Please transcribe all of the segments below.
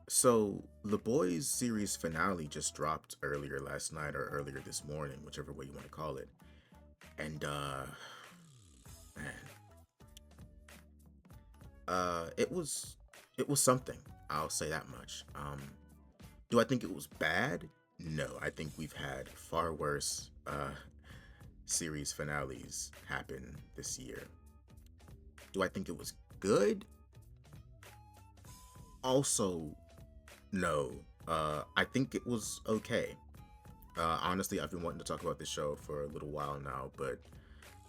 So the boys series finale just dropped earlier last night or earlier this morning, whichever way you want to call it. And man, it was something. I'll say that much. Do I think it was bad? No, I think we've had far worse series finales happen this year. Do I think it was good? Also, no. I think it was okay. Honestly, I've been wanting to talk about this show for a little while now, but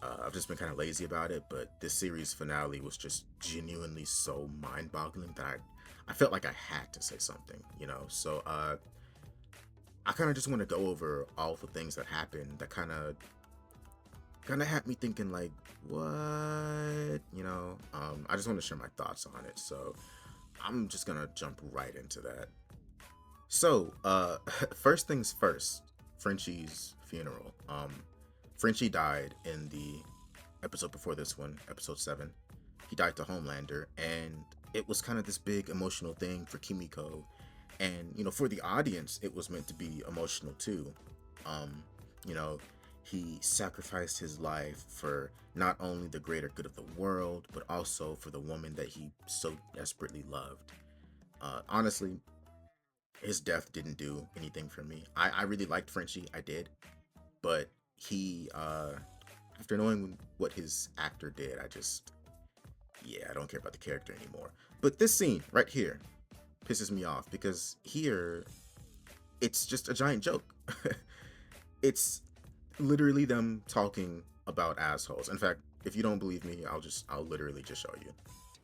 I've just been kind of lazy about it. But this series finale was just genuinely so mind-boggling that I felt like I had to say something, you know. So I kind of just want to go over all the things that happened that kind of had me thinking like, what, you know. I just want to share my thoughts on it. So I'm just gonna jump right into that. So, first things first, Frenchie's funeral. Frenchie died in the episode before this one, episode 7. He died to Homelander, and it was kind of this big emotional thing for Kimiko. And, for the audience, it was meant to be emotional too. Um, you know, he sacrificed his life for not only the greater good of the world, but also for the woman that he so desperately loved. Honestly, his death didn't do anything for me. I really liked Frenchie, I did, but he after knowing what his actor did, yeah, I don't care about the character anymore. But this scene right here pisses me off because here it's just a giant joke. It's literally them talking about assholes. In fact, if you don't believe me, I'll literally just show you.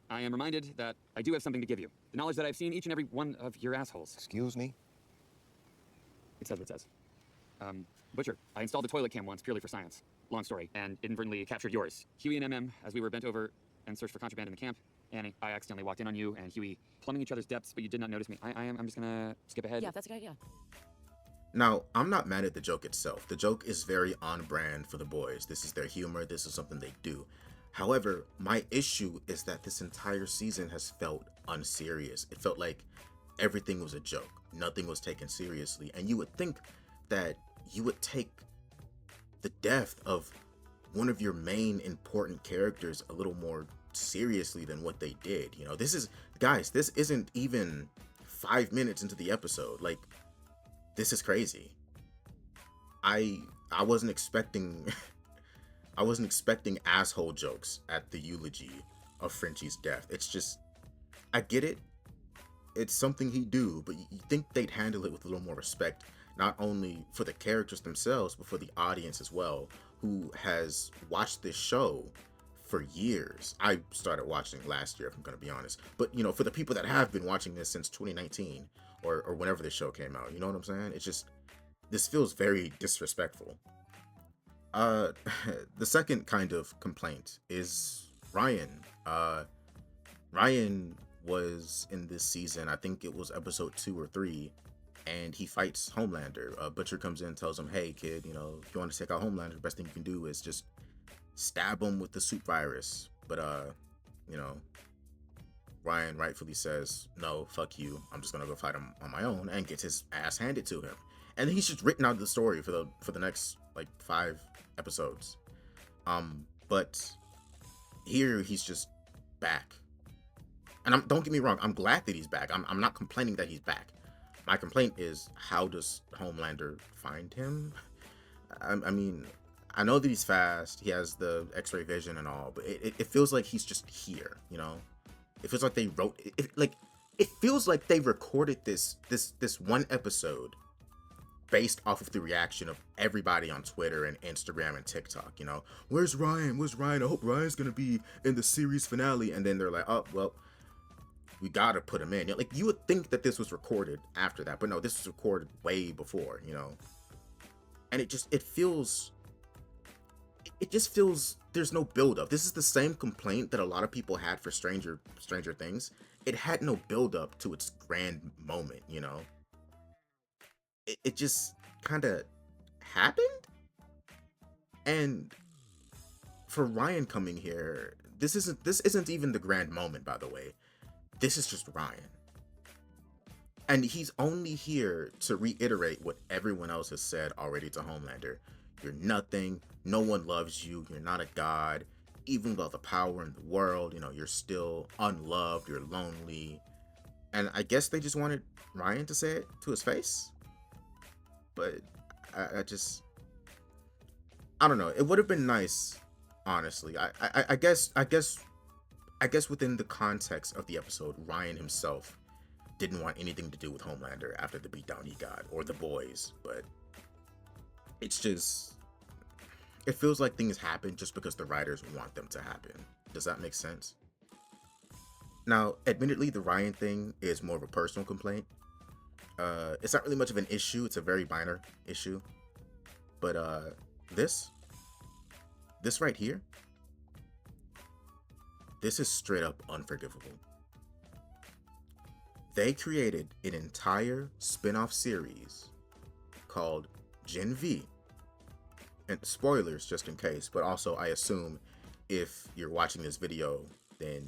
I am reminded that I do have something to give you. The knowledge that I've seen each and every one of your assholes. Excuse me? It says what it says. Butcher, I installed a toilet cam once purely for science. Long story, and inadvertently captured yours. Huey and MM, as we were bent over and searched for contraband in the camp. Annie, I accidentally walked in on you and Huey plumbing each other's depths, but you did not notice me. I'm just gonna skip ahead. Yeah, that's a good idea. Now, I'm not mad at the joke itself. The joke is very on brand for the boys. This is their humor, this is something they do. However, my issue is that this entire season has felt unserious. It felt like everything was a joke, nothing was taken seriously. And you would think that you would take the death of one of your main important characters a little more seriously than what they did. This isn't even 5 minutes into the episode. Like, this is crazy. I wasn't expecting I wasn't expecting asshole jokes at the eulogy of Frenchie's death. It's just, I get it. It's something he do, but you think they'd handle it with a little more respect, not only for the characters themselves, but for the audience as well, who has watched this show for years. I started watching last year, if I'm going to be honest. But, for the people that have been watching this since 2019 or whenever this show came out, you know what I'm saying? It's just, this feels very disrespectful. Uh, the second kind of complaint is Ryan. Ryan was in this season, I think it was episode 2 or 3, and he fights Homelander. Butcher comes in and tells him, hey kid, if you want to take out Homelander, the best thing you can do is just stab him with the soup virus. But you know, Ryan rightfully says, no, fuck you. I'm just gonna go fight him on my own, and gets his ass handed to him. And he's just written out of the story for the next like 5 episodes. But here he's just back. And don't get me wrong, I'm glad that he's back. I'm not complaining that he's back. My complaint is, how does Homelander find him? I mean, I know that he's fast, he has the X-ray vision and all, but it feels like he's just here, It feels like they wrote it feels like they recorded this one episode based off of the reaction of everybody on Twitter and Instagram and TikTok. Where's Ryan? Where's Ryan? I hope Ryan's gonna be in the series finale. And then they're like, oh well, we gotta put him in. Like, you would think that this was recorded after that, but no, this was recorded way before. And it just feels there's no build up. This is the same complaint that a lot of people had for Stranger Things. It had no build up to its grand moment. It just kind of happened. And for Ryan coming here, this isn't even the grand moment, by the way. This is just Ryan. And he's only here to reiterate what everyone else has said already to Homelander. You're nothing. No one loves you. You're not a god. Even with all the power in the world, you're still unloved. You're lonely. And I guess they just wanted Ryan to say it to his face. But I don't know. It would have been nice, honestly. I guess within the context of the episode, Ryan himself didn't want anything to do with Homelander after the beatdown he got, or the boys, but it's just, it feels like things happen just because the writers want them to happen. Does that make sense? Now, admittedly, the Ryan thing is more of a personal complaint. It's not really much of an issue. It's a very minor issue. But this, this right here, this is straight up unforgivable. They created an entire spin-off series called Gen V. And spoilers just in case, but also I assume if you're watching this video, then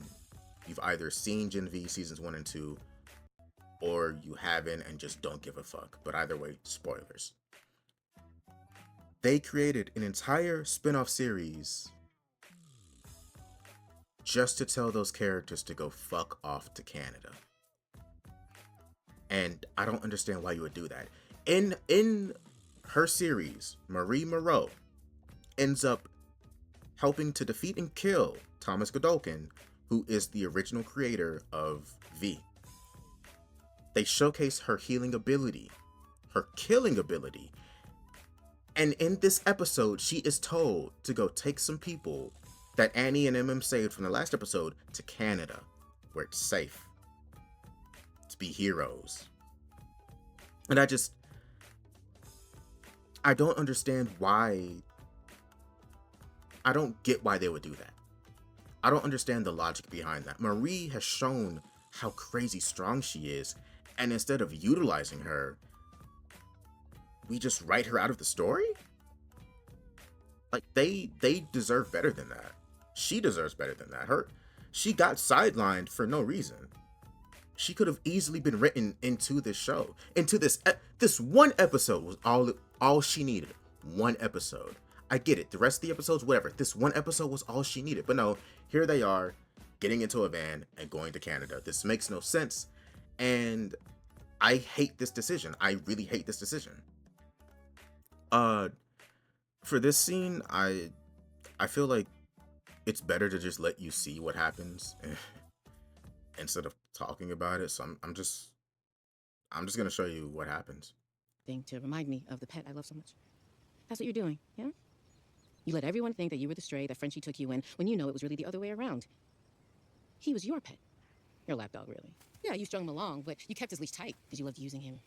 you've either seen Gen V seasons 1 and 2, or you haven't and just don't give a fuck. But either way, spoilers. They created an entire spin-off series just to tell those characters to go fuck off to Canada. And I don't understand why you would do that. In her series, Marie Moreau ends up helping to defeat and kill Thomas Godolkin, who is the original creator of V. They showcase her healing ability, her killing ability. And in this episode, she is told to go take some people that Annie and MM saved from the last episode to Canada, where it's safe to be heroes. And I don't understand why. I don't get why they would do that. I don't understand the logic behind that. Marie has shown how crazy strong she is, and instead of utilizing her, we just write her out of the story? Like, they deserve better than that. She deserves better than that. She got sidelined for no reason. She could have easily been written into this show. Into this one episode was all she needed. One episode. I get it. The rest of the episodes, whatever. This one episode was all she needed. But no, here they are, getting into a van and going to Canada. This makes no sense. And I hate this decision. I really hate this decision. For this scene, I feel like it's better to just let you see what happens instead of talking about it. So I'm just gonna show you what happens. Thing to remind me of the pet I love so much. That's what you're doing, yeah? You let everyone think that you were the stray that Frenchie took you in when you know it was really the other way around. He was your pet. Your lapdog, really. Yeah, you strung him along, but you kept his leash tight because you loved using him.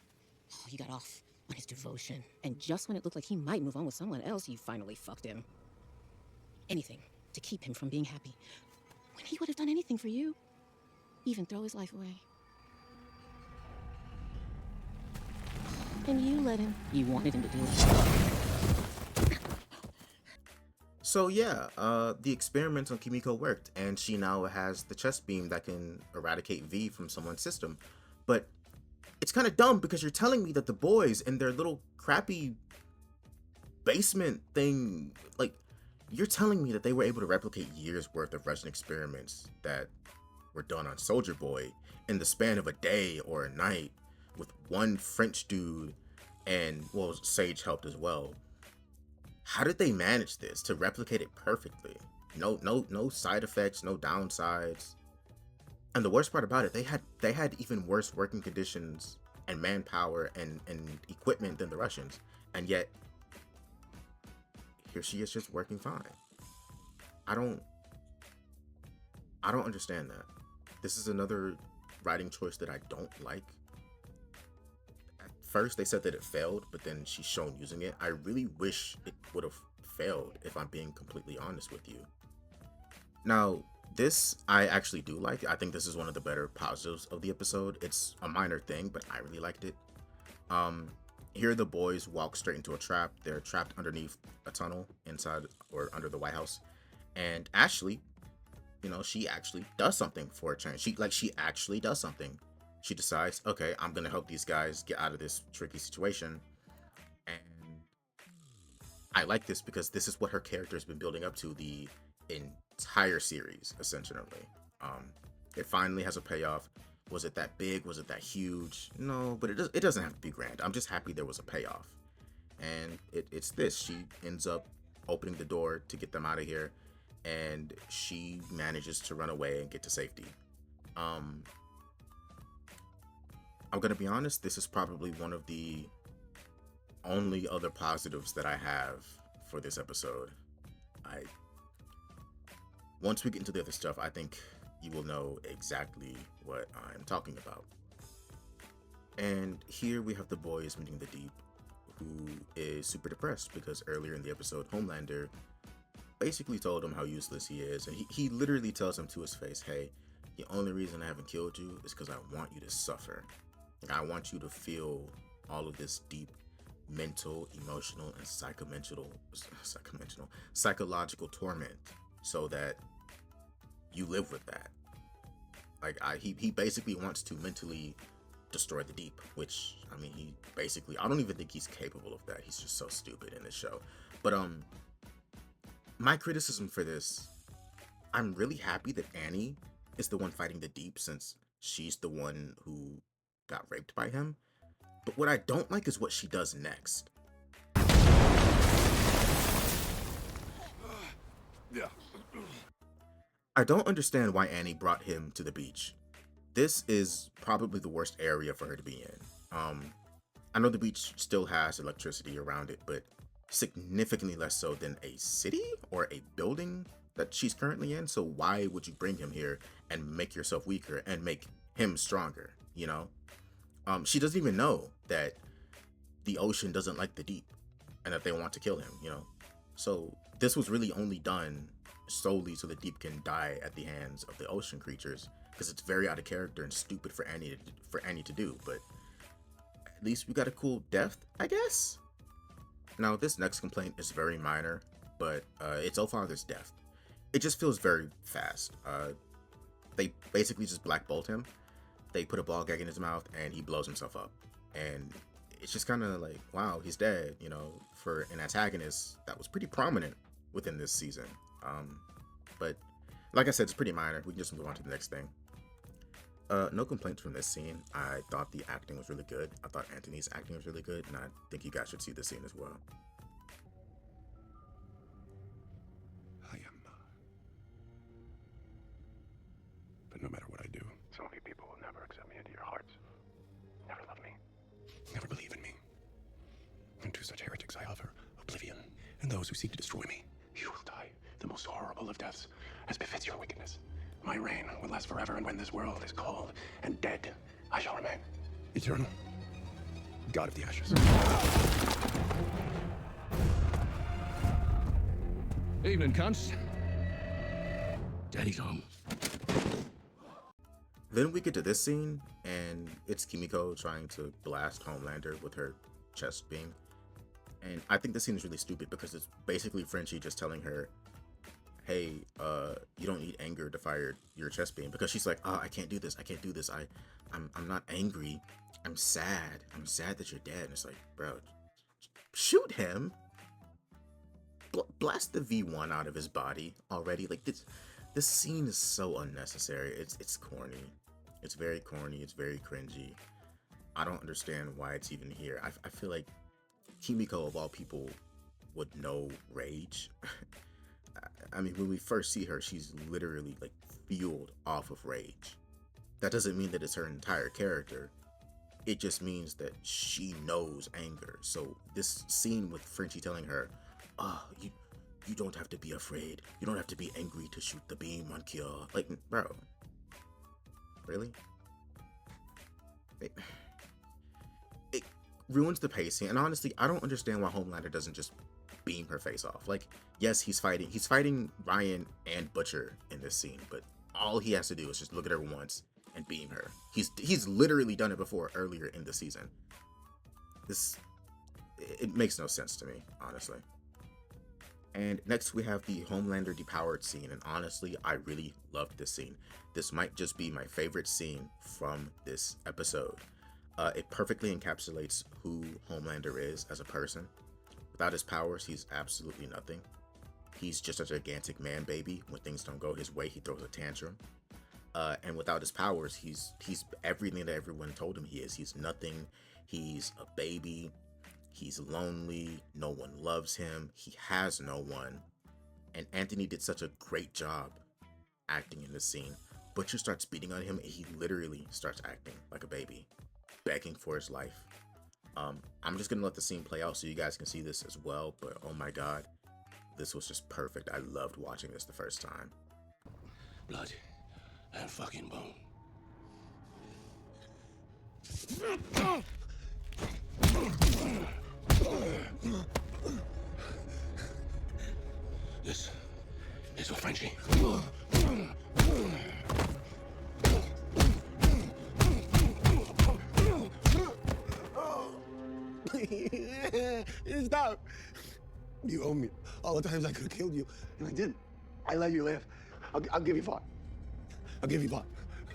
Oh, you got off on his devotion. And just when it looked like he might move on with someone else, you finally fucked him. Anything to keep him from being happy. When he would have done anything for you. Even throw his life away. And you let him. You wanted him to do it. So yeah, the experiments on Kimiko worked, and she now has the chest beam that can eradicate V from someone's system. But it's kind of dumb because you're telling me that the boys in their little crappy basement thing, like, you're telling me that they were able to replicate years worth of Russian experiments that were done on Soldier Boy in the span of a day or a night with one French dude, and, well, Sage helped as well. How did they manage this to replicate it perfectly? No side effects, no downsides. And the worst part about it, they had even worse working conditions and manpower and equipment than the Russians, and yet here she is just working fine. I don't understand that. This is another writing choice that I don't like. At first they said that it failed, but then she's shown using it. I really wish it would have failed, if I'm being completely honest with you. Now, this I actually do like. I think this is one of the better positives of the episode. It's a minor thing, but I really liked it. Here the boys walk straight into a trap. They're trapped underneath a tunnel inside or under the White House. And Ashley, she actually does something for a change. She actually does something. she decides, okay, I'm gonna help these guys get out of this tricky situation. And I like this because this is what her character has been building up to the entire series, essentially. Um, it finally has a payoff. Was it that big? Was it that huge? No, but it doesn't have to be grand. I'm just happy there was a payoff. And it's this. She ends up opening the door to get them out of here, and she manages to run away and get to safety. Um, I'm gonna be honest, this is probably one of the only other positives that I have for this episode. I Once we get into the other stuff, I think you will know exactly what I'm talking about. And here we have the boys meeting the Deep, who is super depressed because earlier in the episode, Homelander basically told him how useless he is, and he literally tells him to his face, hey, the only reason I haven't killed you is because I want you to suffer. Like, I want you to feel all of this deep mental, emotional, and psychological torment so that you live with that. Like, he basically wants to mentally destroy the Deep, which, I mean, I don't even think he's capable of that. He's just so stupid in this show. But my criticism for this, I'm really happy that Annie is the one fighting the Deep, since she's the one who got raped by him. But what I don't like is what she does next. Yeah. I don't understand why Annie brought him to the beach. This is probably the worst area for her to be in. I know the beach still has electricity around it, but significantly less so than a city or a building that she's currently in. So why would you bring him here and make yourself weaker and make him stronger, you know? She doesn't even know that the ocean doesn't like the Deep and that they want to kill him, you know? So this was really only done solely so the Deep can die at the hands of the ocean creatures, because it's very out of character and stupid for Annie to do. But at least we got a cool death, I guess. Now this next complaint is very minor, but it's O'Father's death. It just feels very fast. They basically just black bolt him. They put a ball gag in his mouth and he blows himself up. And it's just kind of like, wow, he's dead, you know, for an antagonist that was pretty prominent within this season. But like I said, it's pretty minor. We can just move on to the next thing. No complaints from this scene. I thought the acting was really good. I thought Anthony's acting was really good, and I think you guys should see this scene as well. I am. But no matter what I do, so many people will never accept me into your hearts. Never love me. Never believe in me. And to such heretics I offer oblivion. And those who seek to destroy me, you will die the most horrible of deaths, as befits your wickedness. My reign will last forever, and when this world is cold and dead, I shall remain eternal. God of the ashes. Evening, cunts. Daddy's home. Then we get to this scene, and it's Kimiko trying to blast Homelander with her chest beam. And I think this scene is really stupid because it's basically Frenchie just telling her, hey, you don't need anger to fire your chest beam, because she's like, oh, I can't do this. I'm not angry. I'm sad. I'm sad that you're dead. And it's like, bro, shoot him. Blast the V1 out of his body already. Like, this scene is so unnecessary. It's corny. It's very corny. It's very cringy. I don't understand why it's even here. I feel like Kimiko, of all people, would know rage. I mean, when we first see her, she's literally like fueled off of rage. That doesn't mean that it's her entire character. It just means that she knows anger. So this scene with Frenchie telling her, oh, you don't have to be afraid. You don't have to be angry to shoot the beam on Kyo. Like, bro. Really? It ruins the pacing. And honestly, I don't understand why Homelander doesn't just beam her face off. Like, yes, he's fighting Ryan and Butcher in this scene, but all he has to do is just look at her once and beam her. He's literally done it before earlier in the season. It makes no sense to me, honestly. And next we have the Homelander depowered scene, and honestly, I really loved this scene. This might just be my favorite scene from this episode. It perfectly encapsulates who Homelander is as a person. Without his powers, he's absolutely nothing. He's just a gigantic man baby. When things don't go his way, he throws a tantrum. And without his powers, he's everything that everyone told him he is. He's nothing. He's a baby. He's lonely. No one loves him. He has no one. And Anthony did such a great job acting in this scene. Butcher starts beating on him, and he literally starts acting like a baby, begging for his life. I'm just gonna let the scene play out so you guys can see this as well. But oh my god, this was just perfect. I loved watching this the first time. Blood and fucking bone. This is for Frenchie. Stop! You owe me all the times I could have killed you, and I didn't. I let you live. I'll give you 5. I'll give you 5.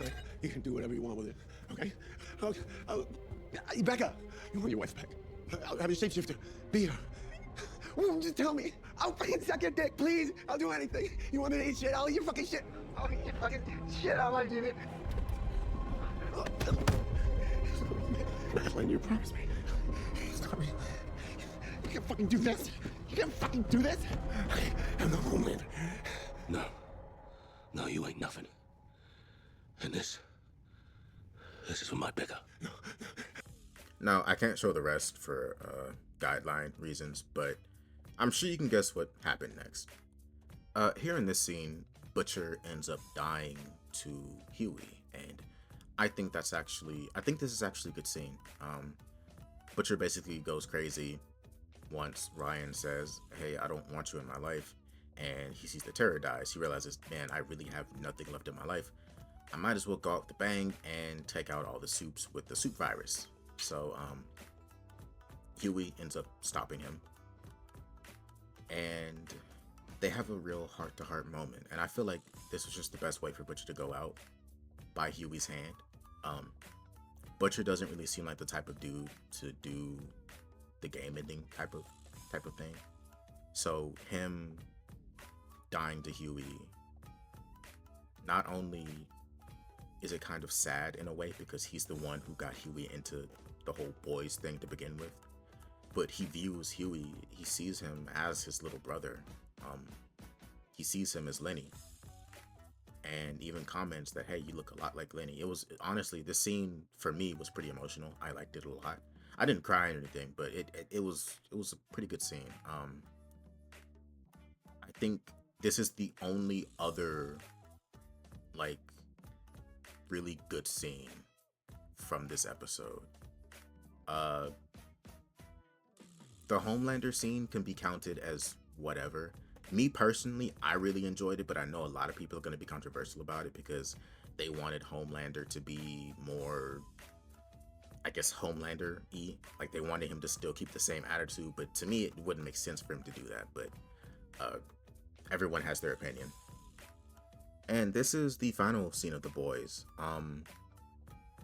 Okay? You can do whatever you want with it. Okay? Becca, you want your wife back? I'll have your shapeshifter. Be her. Just tell me. I'll fucking suck your dick, please. I'll do anything. You want to eat shit? I'll eat your fucking shit. I'll eat your fucking shit. I like it. When you promise me. Stop me. You can't fucking do this. You can't fucking do this. I'm the Homelander. No. No, you ain't nothing. And this is for my Becca. Now, I can't show the rest for guideline reasons, but I'm sure you can guess what happened next. Here in this scene, Butcher ends up dying to Huey, and I think this is actually a good scene. Butcher basically goes crazy once Ryan says, "Hey, I don't want you in my life," and he sees the terror dies. He realizes, man, I really have nothing left in my life. I might as well go out the bang and take out all the soups with the soup virus. So Huey ends up stopping him, and they have a real heart-to-heart moment. And I feel like this was just the best way for Butcher to go out, by Huey's hand. Butcher doesn't really seem like the type of dude to do the game-ending type of thing. So him dying to Huey, not only is it kind of sad in a way because he's the one who got Huey into the whole boys thing to begin with, but he views Huey, he sees him as his little brother. He sees him as Lenny, and even comments that, hey, you look a lot like Lenny. It was, honestly, this scene for me was pretty emotional. I liked it a lot. I didn't cry or anything, but it was a pretty good scene. I think this is the only other like really good scene from this episode. The Homelander scene can be counted as whatever. Me personally, I really enjoyed it, but I know a lot of people are going to be controversial about it because they wanted Homelander to be more, I guess, Homelander-y. Like, they wanted him to still keep the same attitude, but to me, it wouldn't make sense for him to do that. But everyone has their opinion. And this is the final scene of The Boys.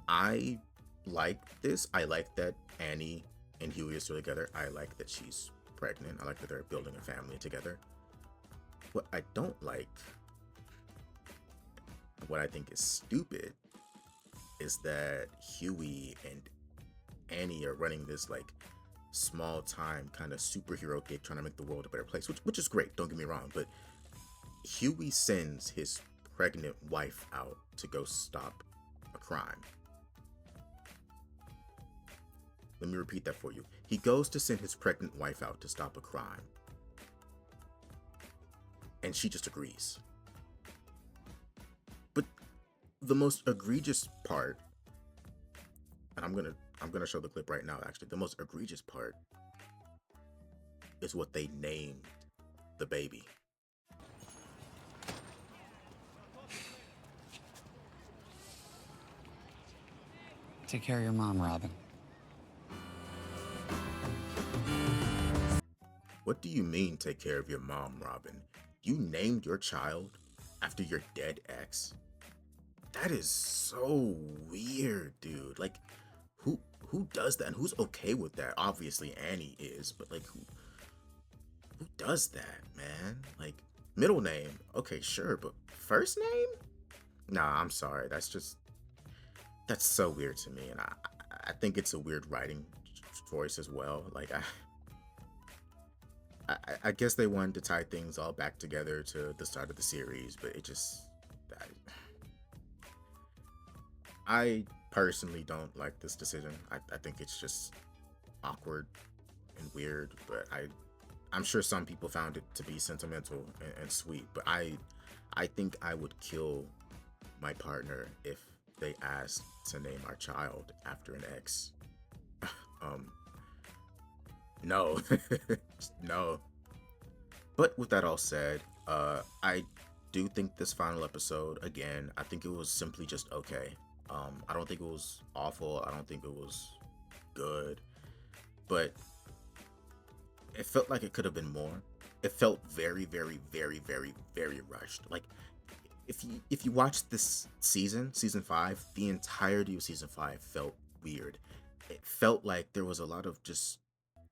I like this. I like that Annie and Huey are still together. I like that she's pregnant. I like that they're building a family together. What I don't like, what I think is stupid, is that Huey and Annie are running this like small time kind of superhero gig trying to make the world a better place, which is great, don't get me wrong, but Huey sends his pregnant wife out to go stop a crime. Let me repeat that for you. He goes to send his pregnant wife out to stop a crime, and she just agrees. But the most egregious part, and I'm gonna show the clip right now, actually. The most egregious part is what they named the baby. Take care of your mom, Robin. What do you mean take care of your mom, Robin? You named your child after your dead ex? That is so weird, dude. Like, who who does that and who's okay with that? Obviously Annie is, but like who does that, man? Like, middle name, okay, sure, but first name? Nah, I'm sorry. That's so weird to me, and I think it's a weird writing choice as well. Like, I guess they wanted to tie things all back together to the start of the series, but it just I personally don't like this decision. I think it's just awkward and weird, but I'm sure some people found it to be sentimental and sweet, but I think I would kill my partner if they asked to name our child after an ex. Um, no, no. But with that all said, I do think this final episode, again, I think it was simply just okay. I don't think it was awful. I don't think it was good, but it felt like it could have been more. It felt very, very, very, very, very rushed. Like, if you watch this season 5, the entirety of season 5 felt weird. It felt like there was a lot of just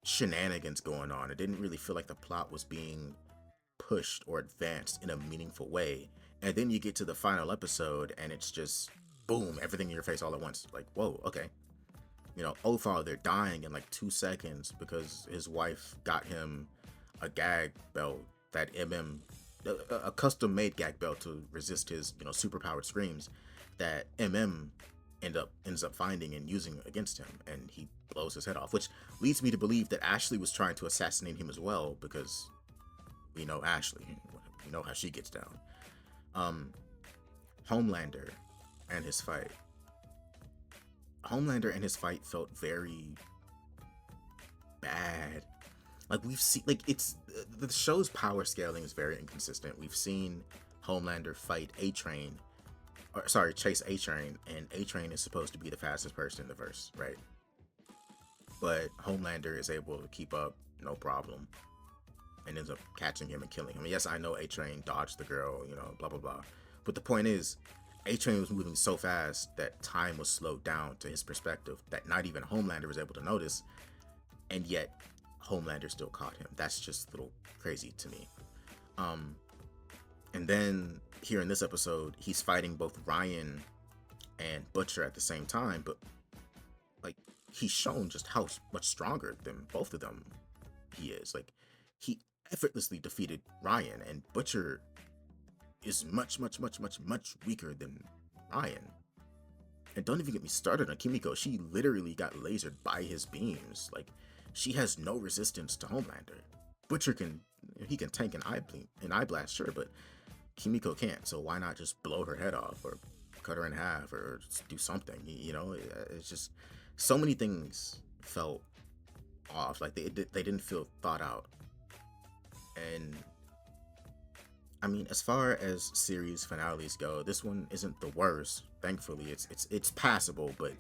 shenanigans going on. It didn't really feel like the plot was being pushed or advanced in a meaningful way. And then you get to the final episode and it's just boom, everything in your face all at once. Like, whoa, okay. You know, Othar, they're dying in like 2 seconds because his wife got him a gag belt that a custom made gag belt to resist his, superpowered screams that ends up finding and using against him, and he blows his head off, which leads me to believe that Ashley was trying to assassinate him as well, because we know Ashley, we know how she gets down. Um, Homelander and his fight. Homelander and his fight felt very bad. Like, we've seen, like, it's the show's power scaling is very inconsistent. We've seen Homelander fight A-Train, or sorry, chase A-Train, and A-Train is supposed to be the fastest person in the verse, right? But Homelander is able to keep up, no problem, and ends up catching him and killing him. Yes, I know A-Train dodged the girl, blah blah blah. But the point is, A-Train was moving so fast that time was slowed down to his perspective that not even Homelander was able to notice, and yet Homelander still caught him. That's just a little crazy to me. And then here in this episode, he's fighting both Ryan and Butcher at the same time, but like, he's shown just how much stronger than both of them he is. Like, he effortlessly defeated Ryan, and Butcher is much, much, much, much, much weaker than Ryan. And don't even get me started on Kimiko. She literally got lasered by his beams. Like, she has no resistance to Homelander. Butcher can tank an eye blast, sure, but Kimiko can't. So why not just blow her head off or cut her in half or just do something? It's just so many things felt off. Like, they didn't feel thought out. And I mean, as far as series finales go, this one isn't the worst. Thankfully, it's passable, but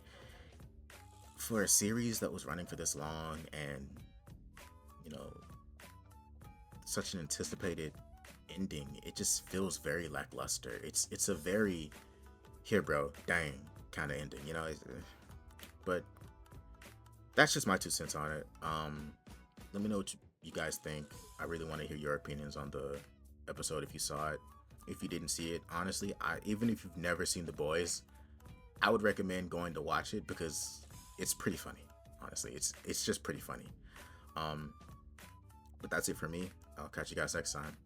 for a series that was running for this long and such an anticipated ending, it just feels very lackluster. It's a very here, bro, dang kind of ending, but that's just my 2 cents on it. Let me know what you guys think. I really want to hear your opinions on the episode if you saw it. If you didn't see it, honestly, even if you've never seen The Boys, I would recommend going to watch it because it's pretty funny. Honestly, it's just pretty funny. But that's it for me. I'll catch you guys next time.